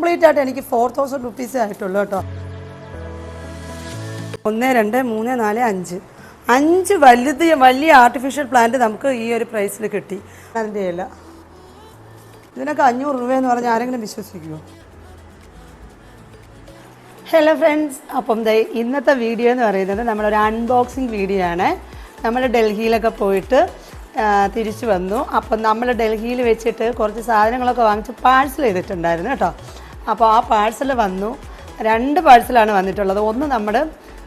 Complete ആയിട്ട് എനിക്ക് 4000 റുപ്പീസേ ആയിട്ടുള്ളൂ കേട്ടോ. 1 2 3 4 5 വലിയ ആർട്ടിഫിഷ്യൽ പ്ലാന്റ് നമുക്ക് ഈ ഒരു പ്രൈസിൽ കിട്ടി. അതിൻ്റെ ഇല ഇതിനൊക്കെ 500 രൂപയെന്ന് പറഞ്ഞാൽ ആരെങ്കിലും വിശ്വസിക്കുമോ? ഹലോ ഫ്രണ്ട്സ്, അപ്പം ഇന്നത്തെ വീഡിയോ എന്ന് പറയുന്നത് നമ്മളൊരു അൺബോക്സിങ് വീഡിയോ ആണ്. നമ്മൾ ഡൽഹിയിലൊക്കെ പോയിട്ട് തിരിച്ചു വന്നു. അപ്പം നമ്മൾ ഡൽഹിയിൽ വെച്ചിട്ട് കുറച്ച് സാധനങ്ങളൊക്കെ വാങ്ങിച്ച് പാഴ്സൽ ചെയ്തിട്ടുണ്ടായിരുന്നു കേട്ടോ. അപ്പോൾ ആ പാഴ്സൽ വന്നു. 2 പാഴ്സലാണ് വന്നിട്ടുള്ളത്. ഒന്ന്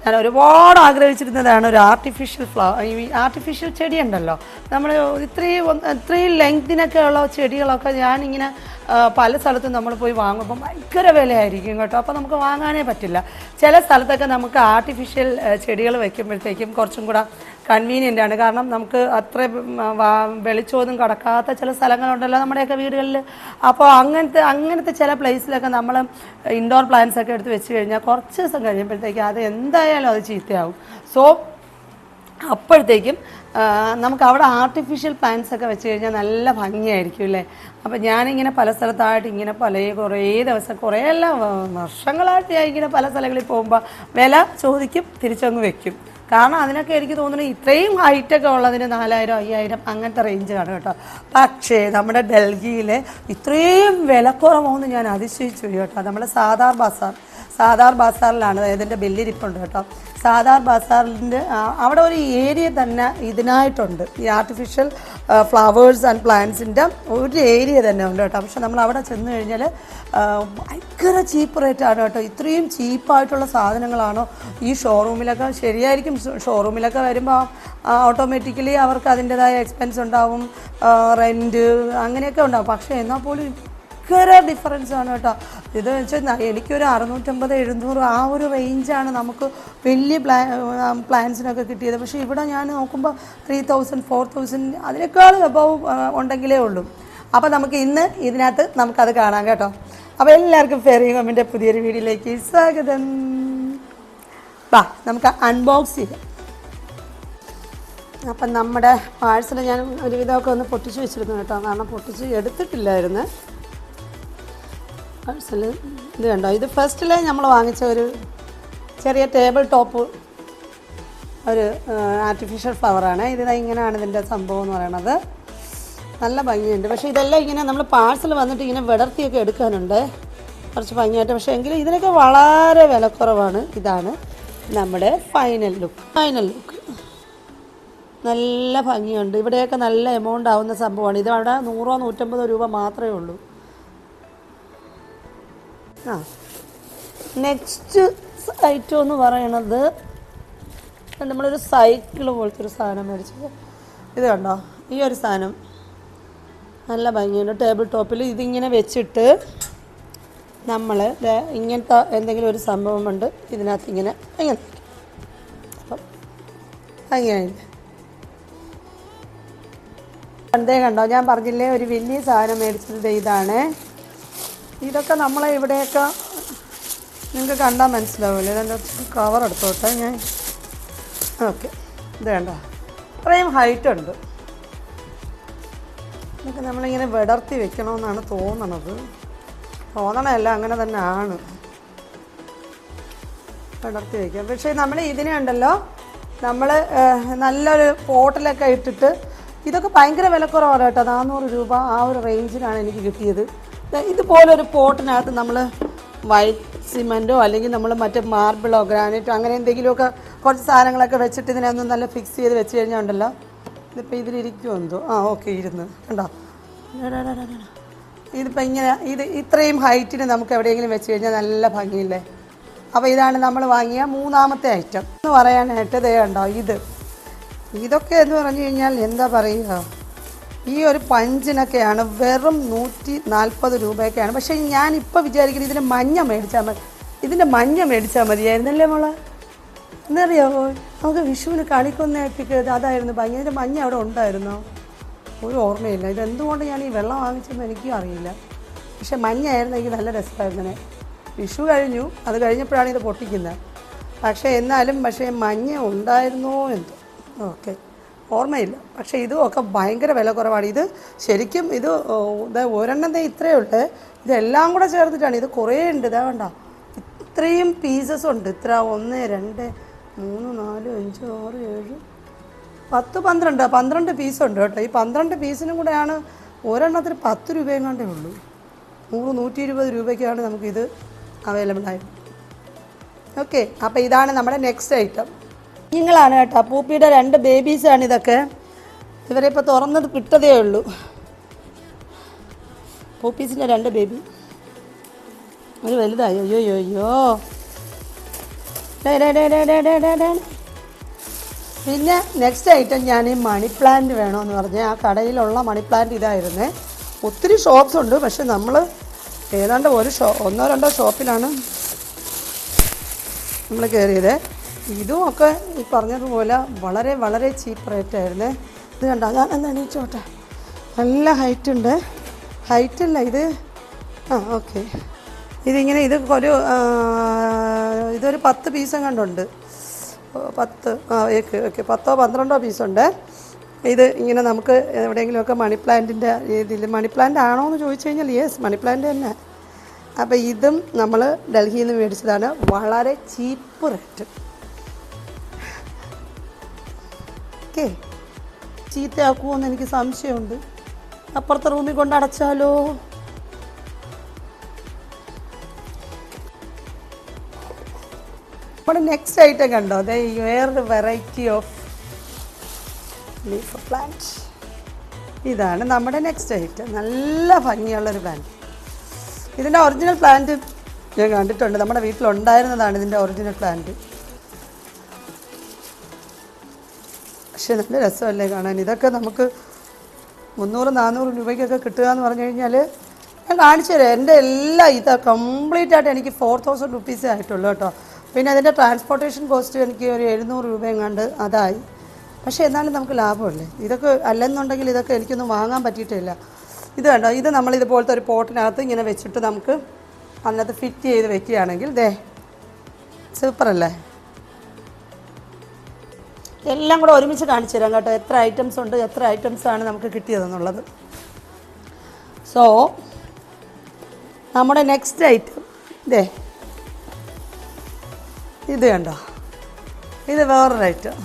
ഞാൻ ഒരുപാട് ആഗ്രഹിച്ചിരുന്നതാണ് ഒരു ആർട്ടിഫിഷ്യൽ ചെടി ഉണ്ടല്ലോ, നമ്മൾ ഇത്രയും ലെങ്തിനൊക്കെ ഉള്ള ചെടികളൊക്കെ ഞാനിങ്ങനെ പല സ്ഥലത്തും നമ്മൾ പോയി വാങ്ങുമ്പോൾ ഭയങ്കര വിലയായിരിക്കും കേട്ടോ. അപ്പോൾ നമുക്ക് വാങ്ങാനേ പറ്റില്ല. ചില സ്ഥലത്തൊക്കെ നമുക്ക് ആർട്ടിഫിഷ്യൽ ചെടികൾ വയ്ക്കുമ്പോഴത്തേക്കും കുറച്ചും കൂടെ കൺവീനിയൻ്റ് ആണ്. കാരണം നമുക്ക് അത്ര വെളിച്ചമൊന്നും കടക്കാത്ത ചില സ്ഥലങ്ങളുണ്ടല്ലോ നമ്മുടെയൊക്കെ വീടുകളിൽ. അപ്പോൾ അങ്ങനത്തെ ചില പ്ലേസിലൊക്കെ നമ്മൾ ഇൻഡോർ പ്ലാന്റ്സ് ഒക്കെ എടുത്ത് വെച്ച് കഴിഞ്ഞാൽ കുറച്ച് ദിവസം കഴിയുമ്പോഴത്തേക്കും അത് എന്തായാലും അത് ചീത്തയാവും. സോ അപ്പോഴത്തേക്കും നമുക്ക് അവിടെ ആർട്ടിഫിഷ്യൽ പ്ലാന്റ്സ് ഒക്കെ വെച്ച് കഴിഞ്ഞാൽ നല്ല ഭംഗിയായിരിക്കും അല്ലേ. അപ്പോൾ ഞാനിങ്ങനെ പല സ്ഥലത്തായിട്ട് ഇങ്ങനെ കുറേ ദിവസം കുറേയല്ല വർഷങ്ങളായിട്ട് ഞാൻ ഇങ്ങനെ പല സ്ഥലങ്ങളിൽ പോകുമ്പോൾ വില ചോദിക്കും, തിരിച്ചങ്ങ് വെക്കും. കാരണം അതിനൊക്കെ എനിക്ക് തോന്നുന്നു ഇത്രയും ഹൈറ്റൊക്കെ ഉള്ളതിന് 4000 5000 അങ്ങനത്തെ റേഞ്ചാണ് കേട്ടോ. പക്ഷേ നമ്മുടെ ഡൽഹിയിൽ ഇത്രയും വിലക്കുറവെന്ന് ഞാൻ അതിശയിച്ചു കേട്ടോ. നമ്മുടെ സാദാർ ബാസാറിലാണ് ഇതിൻ്റെ ബില്ലിരിപ്പുണ്ട് കേട്ടോ. സാദാർ ബാസാറിൻ്റെ അവിടെ ഒരു ഏരിയ തന്നെ ഇതിനായിട്ടുണ്ട്. ഈ ആർട്ടിഫിഷ്യൽ ഫ്ലവേഴ്സ് ആൻഡ് പ്ലാന്റ്സിൻ്റെ ഒരു ഏരിയ തന്നെ ഉണ്ട് കേട്ടോ. പക്ഷെ നമ്മൾ അവിടെ ചെന്ന് കഴിഞ്ഞാൽ ഭയങ്കര ചീപ്പ് റേറ്റാണ് കേട്ടോ. ഇത്രയും ചീപ്പായിട്ടുള്ള സാധനങ്ങളാണോ ഈ ഷോറൂമിലൊക്കെ? ശരിയായിരിക്കും, ഷോറൂമിലൊക്കെ വരുമ്പോൾ ഓട്ടോമാറ്റിക്കലി അവർക്ക് അതിൻ്റെതായ എക്സ്പെൻസ് ഉണ്ടാവും, റെൻറ്റ് അങ്ങനെയൊക്കെ ഉണ്ടാവും. പക്ഷേ എന്നാൽ പോലും ഭയങ്കര ഡിഫറൻസ് ആണ് കേട്ടോ. ഇത് വെച്ചാൽ എനിക്കൊരു 650-700 ആ ഒരു റേഞ്ചാണ് നമുക്ക് വലിയ പ്ലാൻസിനൊക്കെ കിട്ടിയത്. പക്ഷേ ഇവിടെ ഞാൻ നോക്കുമ്പോൾ 3000 4000 അതിനേക്കാൾ എബവ് ഉണ്ടെങ്കിലേ ഉള്ളൂ. അപ്പോൾ നമുക്ക് ഇന്ന് ഇതിനകത്ത് നമുക്കത് കാണാം കേട്ടോ. അപ്പോൾ എല്ലാവർക്കും ഫെയറിംഗ് ഹോമിൻ്റെ പുതിയൊരു വീഡിയോയിലേക്ക് സ്വാഗതം. നമുക്ക് അൺബോക്സ് ചെയ്യാം. അപ്പം നമ്മുടെ പാഴ്സൽ ഞാൻ ഒരുവിധമൊക്കെ ഒന്ന് പൊട്ടിച്ച് വെച്ചിരുന്നു കേട്ടോ. കാരണം പൊട്ടിച്ച് എടുത്തിട്ടില്ലായിരുന്നു പാഴ്സൽ. ഇത് കണ്ടോ, ഇത് ഫസ്റ്റിലെ നമ്മൾ വാങ്ങിച്ച ഒരു ചെറിയ ടേബിൾ ടോപ്പ് ഒരു ആർട്ടിഫിഷ്യൽ ഫ്ലവറാണ്. ഇങ്ങനെയാണ് ഇതിൻ്റെ സംഭവം എന്ന് പറയണത്. നല്ല ഭംഗിയുണ്ട്. പക്ഷേ ഇതെല്ലാം ഇങ്ങനെ നമ്മൾ പാഴ്സൽ വന്നിട്ട് ഇങ്ങനെ വിടർത്തിയൊക്കെ എടുക്കാനുണ്ട് കുറച്ച് ഭംഗിയായിട്ട്. പക്ഷേ എങ്കിലും ഇതിനൊക്കെ വളരെ വിലക്കുറവാണ്. ഇതാണ് നമ്മുടെ ഫൈനൽ ലുക്ക്. നല്ല ഭംഗിയുണ്ട്. ഇവിടെയൊക്കെ നല്ല എമൗണ്ട് ആവുന്ന സംഭവമാണ്. ഇത് അവിടെ 100-150 രൂപ മാത്രമേ ഉള്ളൂ. നെക്സ്റ്റ് ഐറ്റം എന്ന് പറയണത് നമ്മളൊരു സൈക്കിൾ പോലത്തെ ഒരു സാധനം മേടിച്ചത്. ഇത് കണ്ടോ, ഈ ഒരു സാധനം നല്ല ഭംഗിയുണ്ട്. ടേബിൾ ടോപ്പിൽ ഇതിങ്ങനെ വെച്ചിട്ട് നമ്മൾ ഇങ്ങനത്തെ എന്തെങ്കിലും ഒരു സംഭവമുണ്ട് ഇതിനകത്ത് ഇങ്ങനെ അപ്പം ഭംഗിയായില്ലേ. കണ്ടോ, ഞാൻ പറഞ്ഞില്ലേ ഒരു വലിയ സാധനം മേടിച്ചത് ഇതാണ്. ഇതൊക്കെ നമ്മളെ ഇവിടെയൊക്കെ നിങ്ങൾക്ക് കണ്ടാൽ മനസ്സിലാവില്ലേ. ഇതിൻ്റെ കവർ എടുത്തോട്ടെ ഞാൻ. ഓക്കെ, ഇത് കണ്ടോ, ഇത്രയും ഹൈറ്റ് ഉണ്ട്. ഇതൊക്കെ നമ്മളിങ്ങനെ വിടർത്തി വെക്കണമെന്നാണ് തോന്നണമല്ല, അങ്ങനെ തന്നെ ആണ് വിടർത്തി വയ്ക്കാം. പക്ഷേ നമ്മൾ ഇതിനെ ഉണ്ടല്ലോ, നമ്മൾ നല്ലൊരു പോട്ടിലൊക്കെ ഇട്ടിട്ട് ഇതൊക്കെ ഭയങ്കര വിലക്കുറവാണ് കേട്ടോ. 400 രൂപ ആ ഒരു റേഞ്ചിനാണ് എനിക്ക് കിട്ടിയത്. ഇതുപോലൊരു പോട്ടിനകത്ത് നമ്മൾ വൈറ്റ് സിമെൻറ്റോ അല്ലെങ്കിൽ നമ്മൾ മറ്റേ മാർബിളോ ഗ്രാനൈറ്റോ അങ്ങനെ എന്തെങ്കിലുമൊക്കെ കുറച്ച് സാധനങ്ങളൊക്കെ വെച്ചിട്ട് ഇതിനൊന്നും നല്ല ഫിക്സ് ചെയ്ത് വെച്ച് കഴിഞ്ഞാൽ ഉണ്ടല്ലോ. ഇതിപ്പോൾ ഇതിലിരിക്കുമോ എന്തോ. ഓക്കെ, ഇരുന്ന് കണ്ടോ. ഇതിപ്പോൾ ഇങ്ങനെ ഇത്രയും ഹൈറ്റിന് നമുക്ക് എവിടെയെങ്കിലും വെച്ച് കഴിഞ്ഞാൽ നല്ല ഭംഗിയില്ലേ. അപ്പോൾ ഇതാണ് നമ്മൾ വാങ്ങിയ 3ാമത്തെ ഐറ്റം എന്ന് പറയാനായിട്ട്. ഇതേ കണ്ടോ, ഇതൊക്കെ എന്ന് പറഞ്ഞു കഴിഞ്ഞാൽ എന്താ പറയുക, ഈ ഒരു പഞ്ചിനൊക്കെയാണ് വെറും 140 രൂപയൊക്കെയാണ്. പക്ഷേ ഞാനിപ്പോൾ വിചാരിക്കുന്നത് ഇതിൻ്റെ മഞ്ഞ മേടിച്ചാൽ മതിയായിരുന്നല്ലേ മോളെ. എന്നറിയാമോ, നമുക്ക് വിഷുവിന് കളിക്കൊന്നേപ്പിക്ക് അതായിരുന്നു ഭംഗി. ഇതിൻ്റെ മഞ്ഞ അവിടെ ഉണ്ടായിരുന്നോ? ഒരു ഓർമ്മയില്ല. ഇതെന്തുകൊണ്ട് ഞാൻ ഈ വെള്ളം വാങ്ങിച്ചെന്ന് എനിക്കും അറിയില്ല. പക്ഷെ മഞ്ഞയായിരുന്നു, എനിക്ക് നല്ല രസമായിരുന്നേ. വിഷു കഴിഞ്ഞു, അത് കഴിഞ്ഞപ്പോഴാണ് ഇത് പൊട്ടിക്കുന്നത്. പക്ഷേ മഞ്ഞ ഉണ്ടായിരുന്നോ എന്തോ. ഓക്കെ, ഓർമ്മയില്ല. പക്ഷേ ഇതും ഒക്കെ ഭയങ്കര വില കുറവാണ്. ഇത് ശരിക്കും ഇത് ഒരെണ്ണം ഇത്രയേ ഉള്ളൂ. ഇതെല്ലാം കൂടെ ചേർത്തിട്ടാണ്. ഇത് കുറേ ഉണ്ട്. ഇതാ വേണ്ട, ഇത്രയും പീസസ് ഉണ്ട്. ഇത്ര 1 2 3 4 5 6 7 10 12 പീസുണ്ട് കേട്ടോ. ഈ 12 പീസിനും കൂടെയാണ് ഒരെണ്ണത്തിന് 10 രൂപയും കണ്ടേ ഉള്ളൂ. 120 രൂപയ്ക്കാണ് നമുക്കിത് അവൈലബിൾ ആയത്. ഓക്കെ, അപ്പോൾ ഇതാണ് നമ്മുടെ നെക്സ്റ്റ് ഐറ്റം. കുഞ്ഞുങ്ങളാണ് കേട്ടോ. പൂപ്പിയുടെ 2 ബേബീസാണ് ഇതൊക്കെ. ഇവരെ ഇപ്പോൾ തുറന്നത് കിട്ടതേ ഉള്ളൂ. പൂപ്പീസിൻ്റെ 2 ബേബി. ഒരു വലുതായി. അയ്യോ. പിന്നെ നെക്സ്റ്റ് ഐറ്റം ഞാൻ ഈ മണി പ്ലാന്റ് വേണമെന്ന് പറഞ്ഞ് ആ കടയിലുള്ള മണി പ്ലാന്റ് ഇതായിരുന്നേ. ഒത്തിരി ഷോപ്സ് ഉണ്ട്. പക്ഷെ നമ്മൾ ഏതാണ്ട് 1 2 ഷോപ്പിലാണ് നമ്മൾ കയറിയത്. ഇതും ഒക്കെ ഈ പറഞ്ഞതുപോലെ വളരെ വളരെ ചീപ്പ് റേറ്റായിരുന്നേ. ഇത് കണ്ടോ, ഞാൻ എണീച്ചോട്ടെ. നല്ല ഹൈറ്റുണ്ട്. ഹൈറ്റല്ല ഇത്. ഓക്കെ, ഇതിങ്ങനെ ഇതൊരു 10 പീസും കണ്ടുണ്ട്. 10 ഓക്കെ 10 12 പീസുണ്ട്. ഇത് ഇങ്ങനെ നമുക്ക് എവിടെയെങ്കിലുമൊക്കെ മണി പ്ലാന്റിൻ്റെ ഇതിൽ മണി പ്ലാന്റ് ആണോ എന്ന് ചോദിച്ചു കഴിഞ്ഞാൽ യെസ്, മണി പ്ലാന്റ് തന്നെ. അപ്പോൾ ഇതും നമ്മൾ ഡൽഹിയിൽ നിന്ന് മേടിച്ചതാണ്. വളരെ ചീപ്പ് റേറ്റ്. ഓക്കെ, ചീത്തയാക്കുമോയെന്ന് എനിക്ക് സംശയമുണ്ട്. അപ്പുറത്തെ റൂമിൽ കൊണ്ട് അടച്ചാലോ? നമ്മുടെ നെക്സ്റ്റ് ഐറ്റം കണ്ടോ, അതെ വേറൊരു വെറൈറ്റി ഓഫ് ലീഫ് പ്ലാന്റ്. ഇതാണ് നമ്മുടെ നെക്സ്റ്റ് ഐറ്റം. നല്ല ഭംഗിയുള്ളൊരു പ്ലാന്റ്. ഇതിൻ്റെ ഒറിജിനൽ പ്ലാന്റ് ഞാൻ കണ്ടിട്ടുണ്ട്. നമ്മുടെ വീട്ടിലുണ്ടായിരുന്നതാണ് ഇതിൻ്റെ ഒറിജിനൽ പ്ലാന്റ്. പക്ഷേ നല്ല രസമല്ലേ കാണാൻ. ഇതൊക്കെ നമുക്ക് 300-400 രൂപയ്ക്കൊക്കെ കിട്ടുക എന്ന് പറഞ്ഞു കഴിഞ്ഞാൽ ഞാൻ കാണിച്ചു തരാം. എൻ്റെ എല്ലാ കംപ്ലീറ്റ് ആയിട്ട് എനിക്ക് 4000 റുപ്പീസേ ആയിട്ടുള്ളൂ കേട്ടോ. പിന്നെ അതിൻ്റെ ട്രാൻസ്പോർട്ടേഷൻ കോസ്റ്റ് എനിക്ക് ഒരു 700 രൂപയും കണ്ട് അതായി. പക്ഷേ എന്നാലും നമുക്ക് ലാഭമല്ലേ. ഇതൊക്കെ അല്ലെന്നുണ്ടെങ്കിൽ ഇതൊക്കെ എനിക്കൊന്നും വാങ്ങാൻ പറ്റിയിട്ടില്ല. ഇത് കണ്ടോ, ഇത് നമ്മളിതുപോലത്തെ ഒരു പോട്ടിനകത്ത് ഇങ്ങനെ വെച്ചിട്ട് നമുക്ക് അതിനകത്ത് ഫിറ്റ് ചെയ്ത് വെക്കുകയാണെങ്കിൽ സൂപ്പറല്ലേ. എല്ലാം കൂടെ ഒരുമിച്ച് കാണിച്ചു തരാം കേട്ടോ, എത്ര ഐറ്റംസ് ഉണ്ട്, എത്ര ഐറ്റംസാണ് നമുക്ക് കിട്ടിയതെന്നുള്ളത്. സോ നമ്മുടെ നെക്സ്റ്റ് ഐറ്റം ഇത് കണ്ടോ, ഇത് വേറൊരു ഐറ്റം.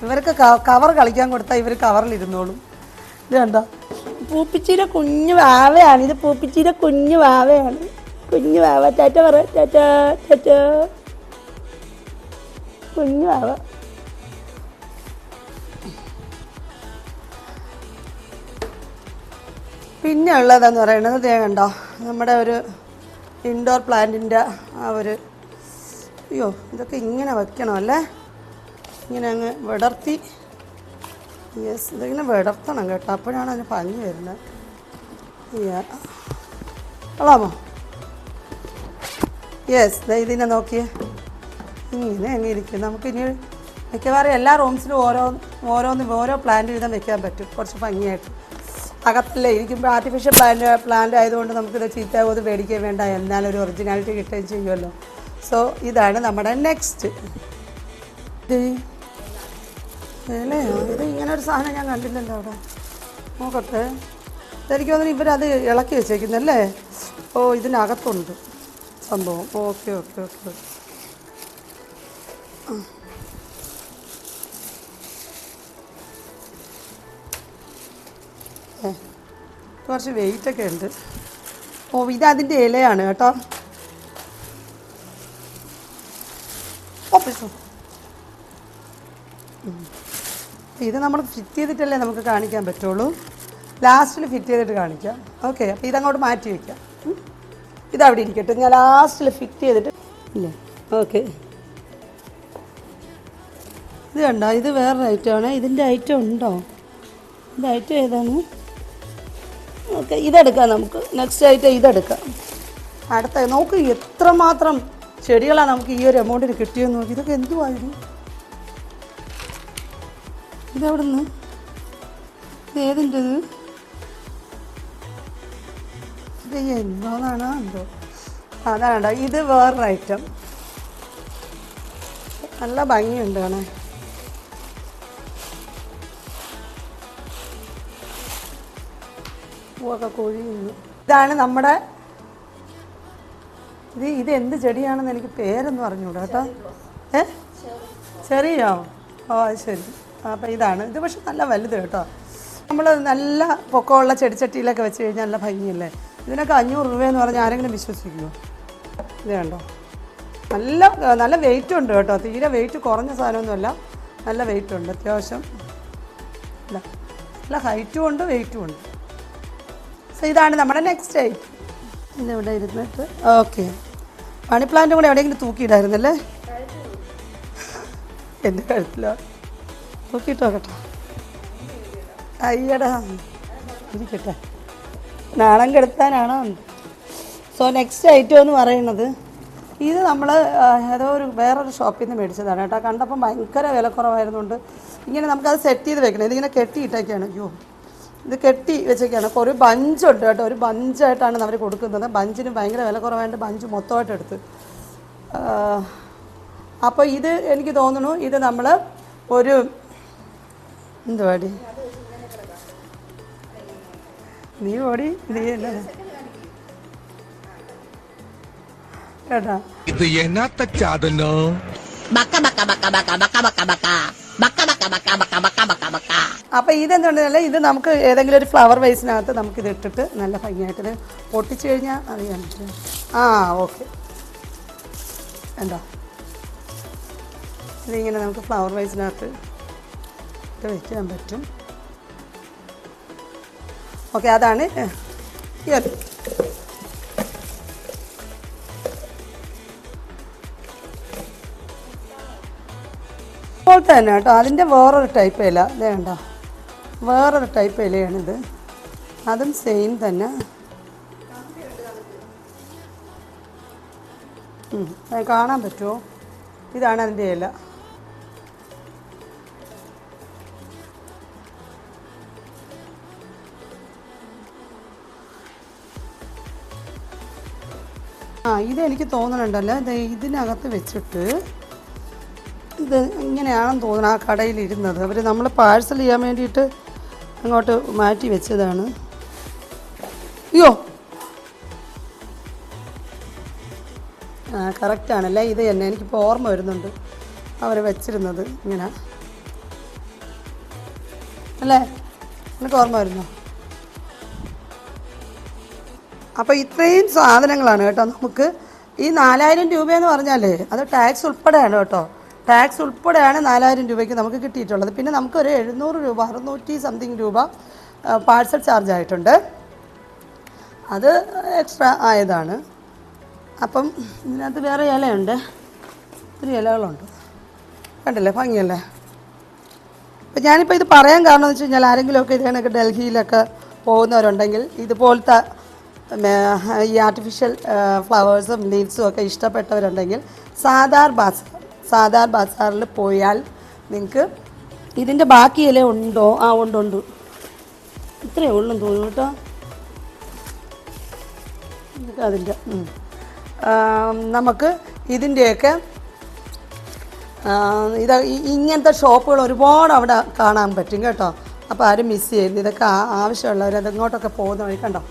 ഇവർക്ക് കവർ കളിക്കാൻ കൊടുത്താൽ ഇവർ കവറിലിരുന്നോളും. ഇത് കണ്ടോ, പൂപ്പിച്ചീര കുഞ്ഞു വാവയാണ്. ഇത് പൂപ്പിച്ചീര കുഞ്ഞു വാവയാണ്. കുഞ്ഞു വാവ ടാറ്റ പറ, ടാറ്റ ടാറ്റ. കുഞ്ഞു വാവ. പിന്നെ ഉള്ളതെന്ന് പറയുന്നത് കണ്ടോ, നമ്മുടെ ഒരു ഇൻഡോർ പ്ലാന്റിൻ്റെ ആ ഒരു ഇതൊക്കെ ഇങ്ങനെ വെക്കണം അല്ലേ. ഇങ്ങനെ അങ്ങ് വിടർത്തി. യെസ്, ഇതിങ്ങനെ വിടർത്തണം കേട്ടോ, അപ്പോഴാണ് അതിന് ഭംഗി വരുന്നത്. കൊള്ളാമോ? യെസ്, ഇതിനെ നോക്കിയേ, ഇങ്ങനെ അങ്ങ് ഇരിക്കും. നമുക്കിനി മിക്കവാറും എല്ലാ റൂംസിലും ഓരോ പ്ലാന്റ് വീതം വെക്കാൻ പറ്റും, കുറച്ച് ഭംഗിയായിട്ട്. അകത്തല്ലേ ഇരിക്കുമ്പോൾ ആർട്ടിഫിഷ്യൽ പ്ലാന്റ് ആയതുകൊണ്ട് നമുക്കിത് ചീത്തയാവത് പേടിക്കാൻ വേണ്ട, എന്നാലും ഒരു ഒറിജിനാലിറ്റി കിട്ടുകയും ചെയ്യുമല്ലോ. സോ ഇതാണ് നമ്മുടെ നെക്സ്റ്റ്. ഇലയോ? ഇത് ഇങ്ങനെ ഒരു സാധനം ഞാൻ കണ്ടില്ലല്ലോ അവിടെ. നോക്കട്ടെ, ഇതെനിക്ക് തോന്നുന്നു ഇവരത് ഇളക്കി വെച്ചേക്കുന്നല്ലേ. ഓ, ഇതിനകത്തുണ്ട് സംഭവം. Okay okay okay okay. കുറച്ച് വെയിറ്റൊക്കെ ഉണ്ട്. ഓ, ഇതതിൻ്റെ ഇലയാണ് കേട്ടോ. ഇത് നമ്മൾ ഫിറ്റ് ചെയ്തിട്ടല്ലേ നമുക്ക് കാണിക്കാൻ പറ്റുള്ളൂ. ലാസ്റ്റിൽ ഫിറ്റ് ചെയ്തിട്ട് കാണിക്കാം. ഓക്കെ, അപ്പോൾ ഇതങ്ങോട്ട് മാറ്റി വയ്ക്കാം. ഇതവിടെ ഇരിക്കട്ടെ, ഞാൻ ലാസ്റ്റിൽ ഫിറ്റ് ചെയ്തിട്ട് ഇല്ലേ. ഓക്കെ, ഇത് കണ്ടോ, ഇത് വേറൊരു ഐറ്റമാണ്. ഇതിൻ്റെ ഐറ്റം ഉണ്ടോ? ഇത് ഐറ്റം ഏതാണ്? ഓക്കെ, ഇതെടുക്കാം നമുക്ക്. നെക്സ്റ്റ് ഐറ്റം ഇതെടുക്കാം. അടുത്ത നോക്ക്, എത്രമാത്രം ചെടികളാണ് നമുക്ക് ഈ ഒരു എമൗണ്ടിന് കിട്ടിയെന്ന് നോക്കി. ഇതൊക്കെ എന്തുവായിരുന്നു? ഇതെവിടെ നിന്ന്? ഇത് ഏതിൻ്റെത്? ഇത് എന്തോന്നാണോ എന്തോ. അതാണ്, ഇത് വേറൊരു ഐറ്റം. നല്ല ഭംഗിയുണ്ട് കാണാൻ. പൂവൊക്കെ കൊഴിയുന്നു. ഇതാണ് നമ്മുടെ ഇത് എന്ത് ചെടിയാണെന്ന് എനിക്ക് പേരൊന്നും അറിഞ്ഞൂടാ കേട്ടോ. ചെറിയോ? ഓ അത് ശരി. അപ്പം ഇതാണ് ഇത്. പക്ഷെ നല്ല വലുത് കേട്ടോ. നമ്മൾ നല്ല പൊക്കമുള്ള ചെടിച്ചട്ടിയിലൊക്കെ വെച്ച് കഴിഞ്ഞാൽ നല്ല ഭംഗിയല്ലേ. ഇതിനൊക്കെ 500 രൂപയെന്ന് പറഞ്ഞാൽ ആരെങ്കിലും വിശ്വസിക്കുമോ? ഇത് കണ്ടോ, നല്ല നല്ല വെയിറ്റ് ഉണ്ട് കേട്ടോ. തീരെ വെയിറ്റ് കുറഞ്ഞ സാധനമൊന്നുമല്ല, നല്ല വെയിറ്റ് ഉണ്ട് അത്യാവശ്യം. നല്ല ഹൈറ്റും ഉണ്ട് വെയിറ്റും ഉണ്ട്. സോ ഇതാണ് നമ്മുടെ നെക്സ്റ്റ് ഐറ്റം. ഇതിവിടെ ഇരുന്നിട്ട് ഓക്കെ. മണി പ്ലാന്റും കൂടെ എവിടെയെങ്കിലും തൂക്കിയിടായിരുന്നല്ലേ? എൻ്റെ കഴുത്തിലോ തൂക്കിയിട്ട് നോക്കട്ടെ. അയ്യടാ ഇരിക്കട്ടെ, നാളം കെടുത്താനാണോ? സോ നെക്സ്റ്റ് ഐറ്റം എന്ന് പറയുന്നത് ഇത് നമ്മൾ ഏതോ വേറൊരു ഷോപ്പിൽ നിന്ന് മേടിച്ചതാണ് കേട്ടോ. കണ്ടപ്പം ഭയങ്കര വില കുറവായിരുന്നുണ്ട്. ഇങ്ങനെ നമുക്കത് സെറ്റ് ചെയ്ത് വെക്കണം. ഇതിങ്ങനെ കെട്ടിയിട്ടൊക്കെയാണ്. അയ്യോ, ഇത് കെട്ടി വെച്ചൊക്കെയാണ്. ഒരു ബഞ്ചുണ്ട് കേട്ടോ. ഒരു ബഞ്ചായിട്ടാണ് അവർ കൊടുക്കുന്നത്. ബഞ്ചിന് ഭയങ്കര വില കുറവായിട്ട് ബഞ്ച് മൊത്തമായിട്ട് എടുത്ത്. അപ്പോൾ ഇത് എനിക്ക് തോന്നുന്നു ഇത് നമ്മൾ ഒരു എന്തുവാടി നീ ഓടി നീ അല്ലേ കേട്ടാ. ഇത് എന്നാത്ത ചാതനോ? അപ്പം ഇതെന്തുകൊണ്ടല്ല, ഇത് നമുക്ക് ഏതെങ്കിലും ഒരു ഫ്ലവർ വൈസിനകത്ത് നമുക്കിത് ഇട്ടിട്ട് നല്ല ഭംഗിയായിട്ട് പൊട്ടിച്ചു കഴിഞ്ഞാൽ അറിയാൻ പറ്റും. ആ ഓക്കെ, എന്താ ഇതിങ്ങനെ നമുക്ക് ഫ്ലവർ വൈസിനകത്ത് ഇട്ട് വയ്ക്കാൻ പറ്റും. ഓക്കെ, അതാണ് ഈ ഒരു പോലത്തെ തന്നെ കേട്ടോ. അതിൻ്റെ വേറൊരു ടൈപ്പ് ഇല ഇത് വേണ്ട, വേറൊരു ടൈപ്പ് ഇലയാണിത്. അതും സെയിം തന്നെ. കാണാൻ പറ്റുമോ? ഇതാണ് അതിൻ്റെ ഇല. ഇതെനിക്ക് തോന്നണുണ്ടല്ലോ, ഇതിനകത്ത് വെച്ചിട്ട് ഇത് ഇങ്ങനെയാണെന്ന് തോന്നുന്നു ആ കടയിലിരുന്നത്. അവർ നമ്മൾ പാഴ്സൽ ചെയ്യാൻ വേണ്ടിയിട്ട് അങ്ങോട്ട് മാറ്റി വെച്ചതാണ്. അയ്യോ, കറക്റ്റാണല്ലേ, ഇത് തന്നെ. എനിക്കിപ്പോൾ ഓർമ്മ വരുന്നുണ്ട് അവർ വെച്ചിരുന്നത് ഇങ്ങനെ അല്ലേ. എനിക്ക് ഓർമ്മ വരുന്നു. അപ്പോൾ ഇത്രയും സാധനങ്ങളാണ് കേട്ടോ നമുക്ക്. ഈ 4000 രൂപയെന്ന് പറഞ്ഞാലേ അത് ടാക്സ് ഉൾപ്പെടെയാണ് കേട്ടോ. ടാക്സ് ഉൾപ്പെടെയാണ് 4000 രൂപയ്ക്ക് നമുക്ക് കിട്ടിയിട്ടുള്ളത്. പിന്നെ നമുക്കൊരു 700 രൂപ 600 സംതിങ് രൂപ പാഴ്സൽ ചാർജ് ആയിട്ടുണ്ട്. അത് എക്സ്ട്രാ ആയതാണ്. അപ്പം ഇതിനകത്ത് വേറെ ഇലയുണ്ട്, ഒത്തിരി ഇലകളുണ്ട്. കണ്ടില്ലേ, ഭംഗിയല്ലേ. അപ്പം ഞാനിപ്പോൾ ഇത് പറയാൻ കാരണം എന്ന് വെച്ച് കഴിഞ്ഞാൽ ആരെങ്കിലുമൊക്കെ ഇതിനൊക്കെ ഡൽഹിയിലൊക്കെ പോകുന്നവരുണ്ടെങ്കിൽ ഇതുപോലത്തെ ഈ ആർട്ടിഫിഷ്യൽ ഫ്ലവേഴ്സും ലീവ്സും ഒക്കെ ഇഷ്ടപ്പെട്ടവരുണ്ടെങ്കിൽ സാദാർ ബാസാറിൽ പോയാൽ നിങ്ങൾക്ക് ഇതിൻ്റെ ബാക്കി ഇല ഉണ്ടോ? ആ ഉണ്ട്, ഇത്രയേ ഉള്ളൂ തോന്നുന്നു കേട്ടോ. അതിൻ്റെ നമുക്ക് ഇതിൻ്റെയൊക്കെ ഇത് ഇങ്ങനത്തെ ഷോപ്പുകൾ ഒരുപാട് അവിടെ കാണാൻ പറ്റും കേട്ടോ. അപ്പോൾ ആരും മിസ് ചെയ്യുന്നു. ഇതൊക്കെ ആവശ്യമുള്ളവർ അതിങ്ങോട്ടൊക്കെ പോകുന്ന വഴി കണ്ടോ.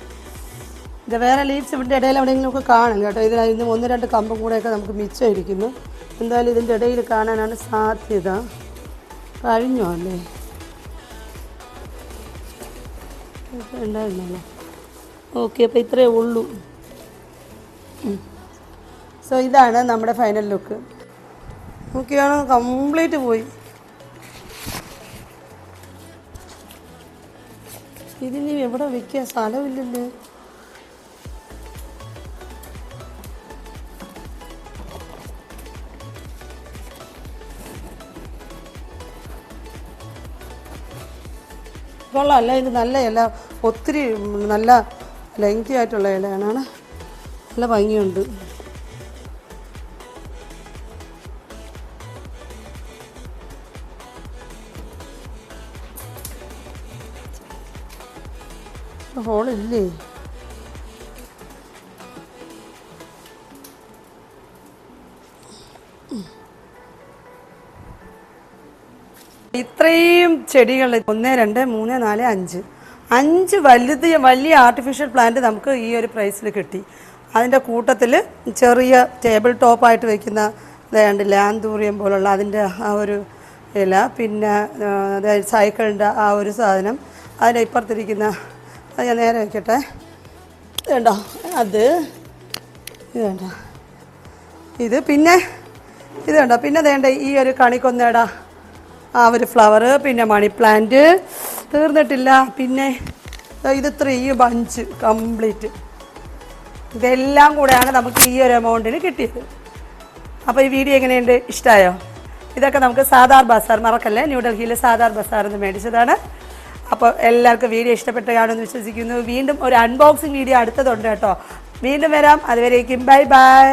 ഇത് വേറെ ലീവ്സ് ഇവിടെ ഇടയിൽ എവിടെയെങ്കിലുമൊക്കെ കാണും കേട്ടോ. ഇതിന് 1-2 കമ്പും കൂടെയൊക്കെ നമുക്ക് മിച്ചമായിരിക്കുന്നു. എന്തായാലും ഇതിൻ്റെ ഇടയിൽ കാണാനാണ് സാധ്യത. കഴിഞ്ഞോ അല്ലേ, ഉണ്ടായിരുന്നല്ലോ. ഓക്കെ, അപ്പോൾ ഇത്രയേ ഉള്ളൂ. സോ ഇതാണ് നമ്മുടെ ഫൈനൽ ലുക്ക്. നോക്കിയാണ് കംപ്ലീറ്റ് പോയി. ഇതിന് എവിടെ വെക്കാൻ സ്ഥലമില്ലല്ലോ. കൊള്ളാമല്ല, ഇത് നല്ല ഇല, ഒത്തിരി നല്ല ലെങ്തി ആയിട്ടുള്ള ഇലയാണ്. നല്ല ഭംഗിയുണ്ട്. ഹോളില്ലേ? ഇത്രയും ചെടികൾ 1 2 3 4 5 വലിയ ആർട്ടിഫിഷ്യൽ പ്ലാന്റ് നമുക്ക് ഈ ഒരു പ്രൈസിൽ കിട്ടി. അതിൻ്റെ കൂട്ടത്തിൽ ചെറിയ ടേബിൾ ടോപ്പായിട്ട് വെക്കുന്ന ഇതുണ്ടല്ലേ ആന്തൂറിയം പോലുള്ള അതിൻ്റെ ആ ഒരു ഇല, പിന്നെ സൈക്കിളിൻ്റെ ആ ഒരു സാധനം, അതിൻ്റെ ഇപ്പുറത്തിരിക്കുന്ന അത് ഞാൻ നേരെ വയ്ക്കട്ടെ, ഇതുണ്ടോ അത്, ഇതുണ്ടോ ഇത്, പിന്നെ ഇതുണ്ടോ, പിന്നെ വേണ്ട ഈ ഒരു കണിക്കൊന്നയുടെ ആ ഒരു ഫ്ലവർ, പിന്നെ മണി പ്ലാന്റ് തീർന്നിട്ടില്ല, പിന്നെ ഇത് 3 ബഞ്ച് കംപ്ലീറ്റ്. ഇതെല്ലാം കൂടെയാണ് നമുക്ക് ഈ ഒരു എമൗണ്ടിന് കിട്ടിയത്. അപ്പോൾ ഈ വീഡിയോ എങ്ങനെയുണ്ട്, ഇഷ്ടമായോ? ഇതൊക്കെ നമുക്ക് സാദാർ ബസാർ, മറക്കല്ലേ, ന്യൂഡൽഹിയിലെ സാദാർ ബസാറിൽ നിന്ന് മേടിച്ചതാണ്. അപ്പോൾ എല്ലാവർക്കും വീഡിയോ ഇഷ്ടപ്പെട്ട് കാണുമെന്ന് വിശ്വസിക്കുന്നു. വീണ്ടും ഒരു അൺബോക്സിങ് വീഡിയോ അടുത്തതുണ്ട് കേട്ടോ. വീണ്ടും വരാം. അതുവരേക്കും ബൈ ബൈ.